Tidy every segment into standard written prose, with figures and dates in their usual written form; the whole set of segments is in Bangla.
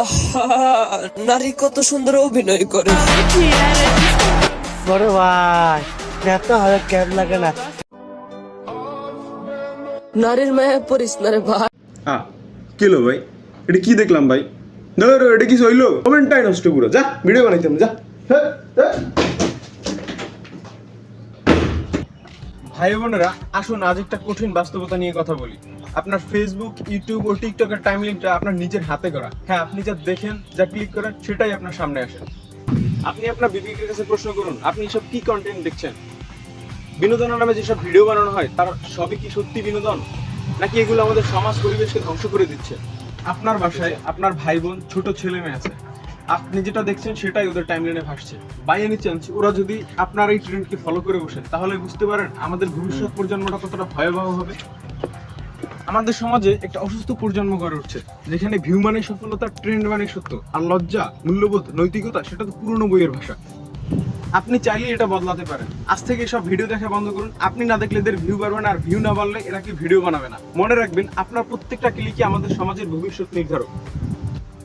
আহা, নারী কত সুন্দর অভিনয় করে। বড় ভাই এত হবে ক্যাব লাগে না। নারীর মায়া পড়িস না রে ভাই। কি হলো ভাই? এটা কি দেখলাম ভাই? ধরো এটা কি হইলো? কমেন্টটাই নষ্ট পুরো। যা ভিডিও বানাইতাম যা। হ্যাঁ, হ্যাঁ। ভাই বোনেরা, আসুন আজ একটা কঠিন বাস্তবতা নিয়ে কথা বলি। আপনার ফেসবুক, ইউটিউব ও টিকটকের টাইমলাইনটা আপনার নিজের হাতে করা। হ্যাঁ, আপনি যা দেখেন, যা ক্লিক করেন, সেটাই আপনার সামনে আসে। আপনি আপনার বিবেকের কাছে প্রশ্ন করুন, আপনি এসব কি কন্টেন্ট দেখছেন? বিনোদনের নামে যেসব ভিডিও বানানো হয় তার সবই কি সত্যি বিনোদন, নাকি এগুলো আমাদের সমাজ পরিবেশকে ধ্বংস করে দিচ্ছে? আপনার বাসায় আপনার ভাই বোন, ছোট ছেলে মেয়ে আছে, আপনি যেটা দেখছেন সেটাই ওদের টাইমলাইনে ভাসছে। বাই এনি চান্স ওরা যদি আপনার এই ট্রেন্ডকে ফলো করে বসেন, তাহলে বুঝতে পারেন আমাদের ভবিষ্যৎ প্রজন্মটা কতটা ভয়াবহ হবে। আমাদের সমাজে একটা অসুস্থ প্রজন্ম গড়ে উঠছে, যেখানে ভিউ মানে সফলতা, ট্রেন্ড মানে সত্য, আর লজ্জা, মূল্যবোধ, নৈতিকতা সেটা তো পুরনো বইয়ের ভাষা। আপনি চাইলে এটা বদলাতে পারেন। আজ থেকে সব ভিডিও দেখা বন্ধ করুন। আপনি না দেখলে এদের ভিউ বাড়বে না, আর ভিউ না বাড়লে এরা কি ভিডিও বানাবে না। মনে রাখবেন, আপনার প্রত্যেকটা ক্লিকই আমাদের সমাজের ভবিষ্যৎ নির্ধারক।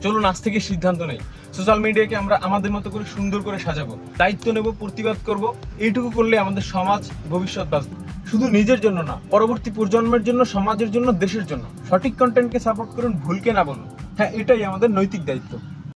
চলুন আজ থেকে সিদ্ধান্ত নেই, সোশ্যাল মিডিয়াকে আমরা আমাদের মতো করে সুন্দর করে সাজাবো, দায়িত্ব নেব, প্রতিবাদ করব। এইটুকু করলে আমাদের সমাজ, ভবিষ্যৎ বাঁচবে। শুধু নিজের জন্য না, পরবর্তী প্রজন্মের জন্য, সমাজের জন্য, দেশের জন্য। সঠিক কন্টেন্টকে সাপোর্ট করুন, ভুলকে না বলুন। হ্যাঁ, এটাই আমাদের নৈতিক দায়িত্ব।